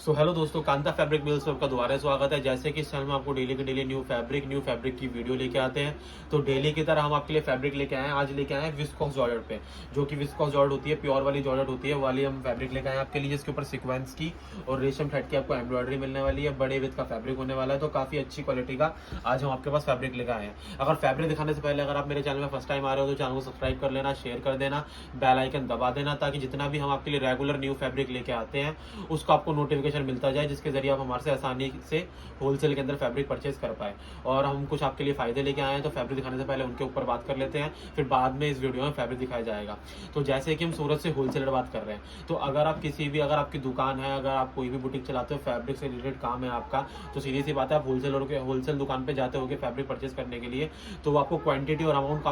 Hello दोस्तों, Kanta fabric mills में आपका दोबारा स्वागत है। जैसे कि इस चैनल में आपको डेली के डेली न्यू फैब्रिक की वीडियो लेके आते हैं। तो डेली की तरह हम आपके लिए फैब्रिक लेके आए हैं। आज लेके आए हैं विस्कोस जॉर्जेट पे, जो कि विस्कोस जॉर्जेट होती है, प्योर वाली जॉर्जेट होती है, वाली हम फैब्रिक लेके आए हैं आपके लिए, जिसके ऊपर सीक्वेंस की और रेशम थ्रेड की आपको एम्ब्रॉयडरी मिलने वाली है। बड़े विथ का फैब्रिक होने वाला है, तो काफी अच्छी क्वालिटी का आज हम आपके पास फैब्रिक लेके आए हैं। अगर फैब्रिक दिखाने से पहले अगर आप मेरे चैनल में फर्स्ट टाइम आ रहे हो तो चैनल को सब्सक्राइब कर लेना, शेयर कर देना, बेल आइकन दबा देना, ताकि जितना भी हम आपके लिए रेगुलर न्यू फैब्रिक लेके आते हैं उसको आपको नोटिफिकेशन मिलता जाए, जिसके जरिए आप हमारे से आसानी से होलसेल के अंदर फैब्रिक परचेज कर पाए। और हम कुछ आपके लिए फायदे लेके आए हैं, तो फैब्रिक दिखाने से पहले उनके ऊपर बात कर लेते हैं, फिर बाद में इस वीडियो में फैब्रिक दिखाया जाएगा। तो जैसे कि हम सूरत से होलसेलर बात कर रहे हैं, तो अगर आप अगर आपकी दुकान है, अगर आप कोई भी बुटीक चलाते हो, फैब्रिक से रिलेटेड काम है आपका, तो सीधी सी बात है, आप होलसेल दुकान पे जाते होगे फैब्रिक परचेज करने के लिए, तो वो आपको क्वांटिटी और अमाउंट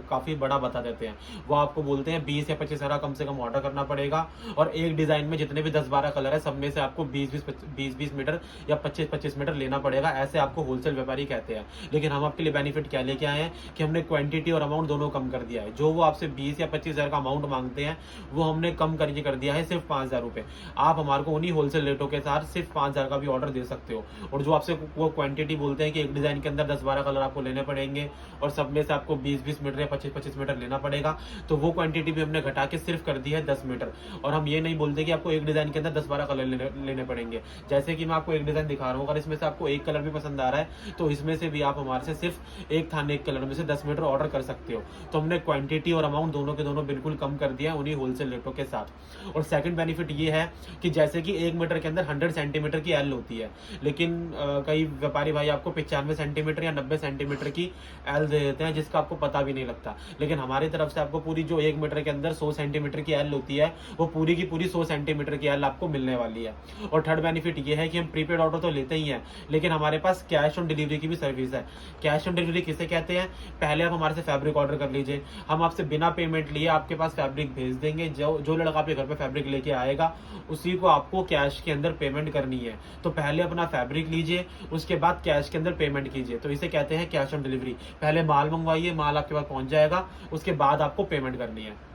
काफी बड़ा बता देते हैं। वो आपको बोलते हैं 20 या 25 हज़ार कम से कम ऑर्डर करना पड़ेगा, और एक डिजाइन में जितने भी 10-12 कलर है, सब में से आपको 20-20 मीटर या 25-25 मीटर लेना पड़ेगा। ऐसे आपको होलसेल व्यापारी कहते हैं। लेकिन हम आपके लिए बेनिफिट क्या लेके आए हैं कि हमने क्वांटिटी और अमाउंट दोनों कम कर दिया है। जो वो आपसे 20 या 25 हज़ार का अमाउंट मांगते हैं, वो हमने कम करके कर दिया है सिर्फ 5,000 रुपए। आप हमारे को उन्हीं होलसेल रेटों के साथ सिर्फ 5,000 का भी ऑर्डर दे सकते हो। और जो आपसे वो क्वांटिटी बोलते हैं कि एक डिजाइन के अंदर 10-12 कलर आपको लेने पड़ेंगे और सब में से आपको 20-20 मीटर या 25-25 मीटर लेना पड़ेगा, तो वो क्वांटिटी भी हमने घटा के सिर्फ कर दी है 10 मीटर। और हम ये नहीं बोलते कि आपको एक डिजाइन के अंदर 10-12 कलर लेने पड़ेंगे। जैसे कि मैं आपको एक डिजाइन दिखा रहा हूँ, अगर इसमें से आपको एक कलर भी पसंद आ रहा है, तो इसमें से भी आप हमारे से सिर्फ एक थाने एक कलर में से 10 मीटर ऑर्डर कर सकते हो। तो हमने क्वांटिटी और अमाउंट दोनों के दोनों बिल्कुल कम कर दिया है उन्हीं होलसेल रेटों के साथ। और सेकंड बेनिफिट ये है कि जैसे कि 1 मीटर के अंदर 100 सेंटीमीटर की एल होती है, लेकिन कई व्यापारी भाई आपको 95 सेंटीमीटर या 90 सेंटीमीटर की एल दे देते हैं, जिसका आपको पता भी नहीं लगता। लेकिन हमारी तरफ से आपको पूरी जो 1 मीटर के अंदर 100 सेंटीमीटर की एल होती है, वो पूरी की पूरी 100 सेंटीमीटर की एल आपको मिलने वाली है। और थर्ड बेनिफिट ये है कि हम प्रीपेड ऑर्डर तो लेते ही हैं, लेकिन हमारे पास कैश ऑन डिलीवरी की भी सर्विस है। कैश ऑन डिलीवरी किसे कहते हैं? पहले आप हमारे से फैब्रिक ऑर्डर कर लीजिए, हम आपसे बिना पेमेंट लिए आपके पास फैब्रिक भेज देंगे। जो लड़का आपके घर पे फैब्रिक लेके आएगा, उसी को आपको कैश के अंदर पेमेंट करनी है। तो पहले अपना फैब्रिक लीजिए, उसके बाद कैश के अंदर पेमेंट कीजिए। तो इसे कहते हैं कैश ऑन डिलीवरी। पहले माल मंगवाइए, माल आपके पास पहुंच जाएगा, उसके बाद आपको पेमेंट करनी है।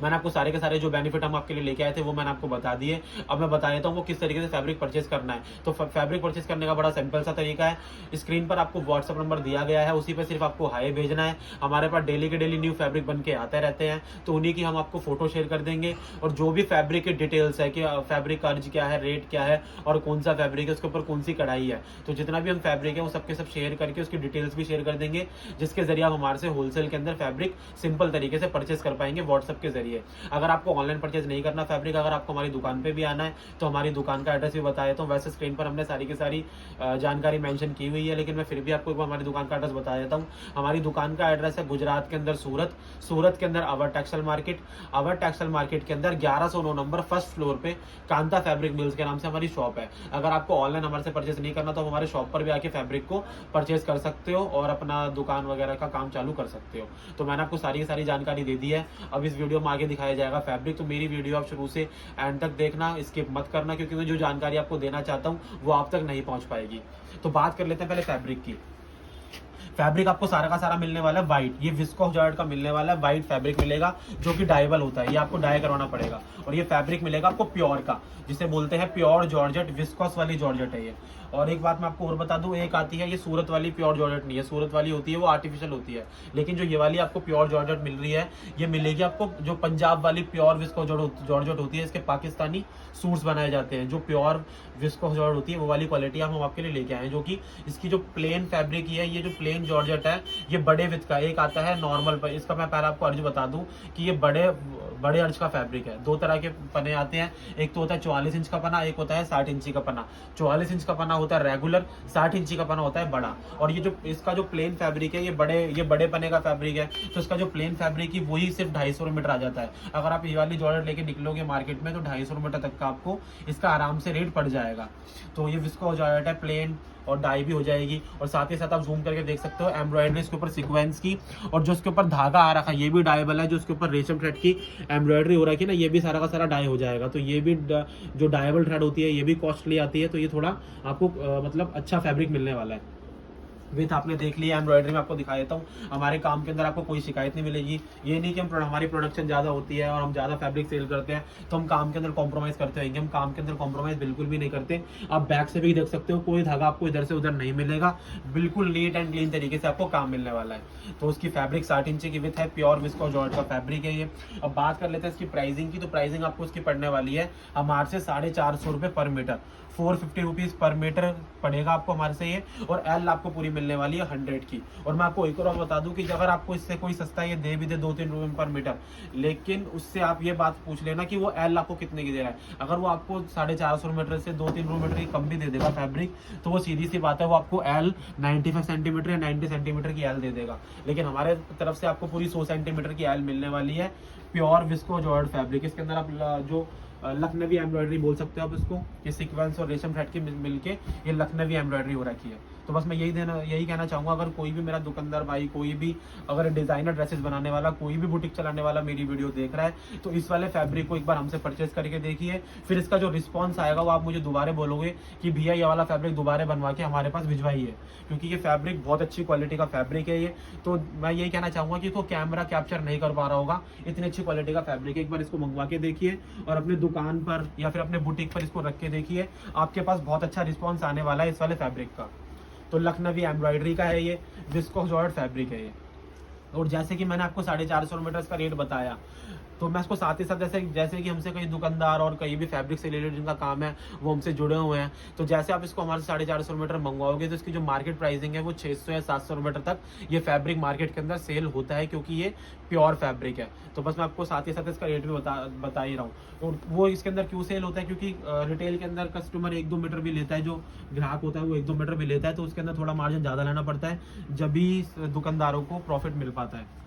मैंने आपको सारे के सारे जो बेनिफिट हम आपके लिए लेके आए थे वो मैंने आपको बता दिए। अब मैं बता देता हूँ वो किस तरीके से फैब्रिक परचेज करना है। तो फैब्रिक परचेज करने का बड़ा सिंपल सा तरीका है। स्क्रीन पर आपको व्हाट्सअप नंबर दिया गया है, उसी पे सिर्फ आपको हाई भेजना है। हमारे पास डेली के डेली न्यू फैब्रिक बन के आते रहते हैं, तो उन्हीं की हम आपको फोटो शेयर कर देंगे। और जो भी फैब्रिक की डिटेल्स है कि फैब्रिक का अर्ज क्या है, रेट क्या है और कौन सा फैब्रिक है, उसके ऊपर कौन सी कढ़ाई है, तो जितना भी हम फैब्रिक है वो सबके सब शेयर करके उसकी डिटेल्स भी शेयर कर देंगे, जिसके जरिए आप हमारे से होलसेल के अंदर फैब्रिक सिंपल तरीके से परचेज कर पाएंगे व्हाट्सएप के जरिए। अगर आपको ऑनलाइन परचेज नहीं करना फैब्रिक, अगर आपको हमारी दुकान पे भी आना है, तो हमारी दुकान का एड्रेस भी बता देता हूँ। वैसे स्क्रीन पर हमने सारी की सारी जानकारी मेंशन की हुई है, लेकिन मैं फिर भी आपको एक बार हमारी दुकान का एड्रेस बता देता हूँ। हमारी दुकान का एड्रेस है गुजरात के अंदर सूरत के अंदर अवर टेक्सटाइल मार्केट के अंदर 1109 नंबर फर्स्ट फ्लोर पे कांता फैब्रिक मिल्स के नाम से हमारी शॉप है। अगर आपको ऑनलाइन हमारे से परचेज नहीं करना, तो हमारे शॉप पर भी आके फैब्रिक को परचेज कर सकते हो और अपना दुकान वगैरह का काम चालू कर सकते हो। तो मैंने आपको सारी की सारी जानकारी दे दी है। अब इस वीडियो में आगे दिखाया जाएगा फैब्रिक, तो मेरी वीडियो आप शुरू से एंड तक देखना, स्किप मत करना, क्योंकि मैं जो जानकारी आपको देना चाहता हूं वो आप तक नहीं पहुंच पाएगी। तो बात कर लेते हैं पहले फैब्रिक की। फैब्रिक आपको सारा का सारा मिलने वाला है व्हाइट, ये विस्कोस जॉर्जेट का मिलने वाला है। व्हाइट फैब्रिक मिलेगा जो कि डाइबल होता है, ये आपको डाई करवाना पड़ेगा। और ये फैब्रिक मिलेगा आपको प्योर का, जिसे बोलते हैं प्योर जॉर्जेट, विस्कोस वाली जॉर्जेट है ये। और एक बात मैं आपको और बता दूं, एक आती है ये सूरत वाली प्योर जॉर्जेट नहीं है, सूरत वाली होती है वो आर्टिफिशियल होती है। लेकिन जो ये वाली आपको प्योर जॉर्जेट मिल रही है, ये मिलेगी आपको जो पंजाब वाली प्योर विस्कोस जॉर्जेट होती है। इसके पाकिस्तानी सूट्स बनाए जाते हैं। जो प्योर विस्कोस जॉर्जेट होती है वो वाली क्वालिटी हम आपके लिए लेके आए हैं। जो कि इसकी जो प्लेन फैब्रिक है, ये जो प्लेन जॉर्जेट है, ये बड़े विथ का एक आता है नॉर्मल पर। इसका मैं पहले आपको अर्ज बता दूं कि ये बड़े अर्ज का फैब्रिक है। दो तरह के पने आते हैं, एक तो होता है 44 इंच का पना, एक होता है 60 इंची का पना। 44 इंच का पना होता है रेगुलर, 60 इंची का पना होता है बड़ा। और ये जो इसका जो प्लेन फैब्रिक है, ये बड़े पने का फैब्रिक है, तो इसका जो प्लेन फैब्रिक है वही सिर्फ 250 मीटर आ जाता है। अगर आप ये वाली जॉर्जेट लेके निकलोगे मार्केट में, तो 250 मीटर तक का आपको इसका आराम से रेट पड़ जाएगा। तो ये विस्कोस जॉर्जेट है, प्लेन और डाई भी हो जाएगी। और साथ ही साथ आप जूम करके देख सकते हो एम्ब्रॉयडरी इसके ऊपर सीक्वेंस की, और जो इसके ऊपर धागा आ रखा है ये भी डाइबल है। जो इसके ऊपर रेशम थ्रेड की एम्ब्रॉयडरी हो रखी है ना, ये भी सारा का सारा डाई हो जाएगा। तो ये भी जो डाइबल थ्रेड होती है ये भी कॉस्टली आती है, तो ये थोड़ा आपको मतलब अच्छा फैब्रिक मिलने वाला है। विथ आपने देख लिया, एम्ब्रॉयडरी में आपको दिखा देता हूँ। हमारे काम के अंदर आपको कोई शिकायत नहीं मिलेगी। ये नहीं कि हमारी प्रोडक्शन ज़्यादा होती है और हम ज़्यादा फैब्रिक सेल करते हैं तो हम काम के अंदर कॉम्प्रोमाइज़ करते होंगे। हम काम के अंदर कॉम्प्रोमाइज़ बिल्कुल भी नहीं करते। आप बैक से भी देख सकते हो, कोई धागा आपको इधर से उधर नहीं मिलेगा, बिल्कुल नीट एंड क्लीन तरीके से आपको काम मिलने वाला है। तो उसकी फैब्रिक 60 इंच की विथ है, प्योर विस्कोस जॉर्जेट का फैब्रिक है ये। अब बात कर लेते हैं इसकी प्राइसिंग की। तो प्राइसिंग आपको उसकी पड़ने वाली है हमारे से 450 रुपये पर मीटर, 450 रुपीज़ पर मीटर पड़ेगा आपको हमारे से ये। और एल आपको पूरी मिलने वाली है 100 की। और मैं आपको एक और बता दूं कि अगर आपको इससे कोई सस्ता ये दे भी दे 2-3 रुपये पर मीटर, लेकिन उससे आप ये बात पूछ लेना कि वो एल आपको कितने की दे रहा है। अगर वो आपको 450 मीटर से 2-3 मीटर की कम भी दे देगा फैब्रिक, तो वो सीधी सी बात है, वो आपको एल 95 सेंटीमीटर या 90 सेंटीमीटर की एल दे देगा। लेकिन हमारे तरफ से आपको पूरी 100 सेंटीमीटर की एल मिलने वाली है, प्योर विस्कोस जॉर्जेट फैब्रिक। इसके अंदर आप जो लखनवी एम्ब्रॉयडरी बोल सकते हो आप इसको, ये सीक्वेंस और रेशम थ्रेड की मिलके ये लखनवी एम्ब्रॉयडरी हो रखी है। तो बस मैं यही कहना चाहूँगा, अगर कोई भी मेरा दुकानदार भाई, कोई भी अगर डिजाइनर ड्रेसेस बनाने वाला, कोई भी बुटीक चलाने वाला मेरी वीडियो देख रहा है, तो इस वाले फैब्रिक को एक बार हमसे परचेज करके देखिए। फिर इसका जो रिस्पॉन्स आएगा वो आप मुझे दोबारा बोलोगे कि भैया ये वाला फैब्रिक दोबारा बनवा के हमारे पास भिजवाइए, क्योंकि ये फैब्रिक बहुत अच्छी क्वालिटी का फैब्रिक है ये। तो मैं यही कहना चाहूँगा कि इसको कैमरा कैप्चर नहीं कर पा रहा होगा, इतनी अच्छी क्वालिटी का फैब्रिक है। एक बार इसको मंगवा के देखिए और अपने दुकान पर या फिर अपने बुटीक पर इसको रख के देखिए, आपके पास बहुत अच्छा रिस्पॉन्स आने वाला है इस वाले फैब्रिक का। तो लखनवी एम्ब्रॉयडरी का है ये, विस्कोस जॉर्जेट फैब्रिक है ये। और जैसे कि मैंने आपको 450 मीटर का रेट बताया, तो मैं इसको साथ ही साथ जैसे कि हमसे कई दुकानदार और कई भी फैब्रिक से रिलेटेड जिनका काम है वो हमसे जुड़े हुए हैं, तो जैसे आप इसको हमारे 450 मीटर मंगवाओगे तो इसकी जो मार्केट प्राइसिंग है वो 600 या 700 मीटर तक ये फैब्रिक मार्केट के अंदर सेल होता है, क्योंकि ये प्योर फैब्रिक है। तो बस मैं आपको साथ ही साथ इसका रेट भी बता ही रहा हूँ। और वो इसके अंदर क्यों सेल होता है, क्योंकि रिटेल के अंदर कस्टमर 1-2 मीटर भी लेता है, जो ग्राहक होता है वो 1-2 मीटर भी लेता है, तो उसके अंदर थोड़ा मार्जिन ज़्यादा लेना पड़ता है, जब भी दुकानदारों को प्रॉफिट मिल पाता है।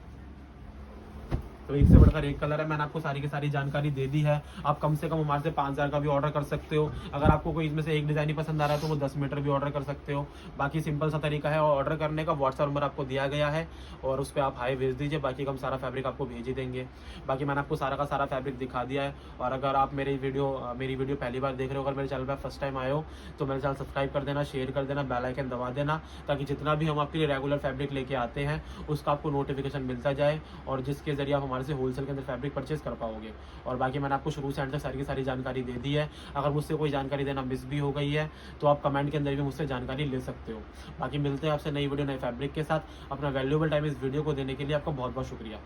तो एक से बढ़कर एक कलर है, मैंने आपको सारी की सारी जानकारी दे दी है। आप कम से कम हमारे से 5000 का भी ऑर्डर कर सकते हो। अगर आपको कोई इसमें से एक डिज़ाइन ही पसंद आ रहा है तो वो 10 मीटर भी ऑर्डर कर सकते हो। बाकी सिंपल सा तरीका है ऑर्डर करने का, व्हाट्सएप नंबर आपको दिया गया है और उस पर आप हाई भेज दीजिए, बाकी हम सारा फैब्रिक आपको भेज ही देंगे। बाकी मैंने आपको सारा का सारा फैब्रिक दिखा दिया है। और अगर आप मेरी वीडियो पहली बार देख रहे हो, अगर मेरे चैनल पर फर्स्ट टाइम आए हो, तो मेरे चैनल सब्सक्राइब कर देना, शेयर कर देना, बेल आइकन दबा देना, ताकि जितना भी हम आपके लिए रेगुलर फैब्रिक लेके आते हैं उसका आपको नोटिफिकेशन मिलता जाए, और जिसके जरिए आप हमारे से होलसेल के अंदर फैब्रिक परचेज कर पाओगे। और बाकी मैंने आपको शुरू से एंड तक सारी की सारी जानकारी दे दी है। अगर मुझसे कोई जानकारी देना मिस भी हो गई है तो आप कमेंट के अंदर भी मुझसे जानकारी ले सकते हो। बाकी मिलते हैं आपसे नई वीडियो नए फैब्रिक के साथ। अपना वैल्यूएबल टाइम इस वीडियो को देने के लिए आपका बहुत बहुत शुक्रिया।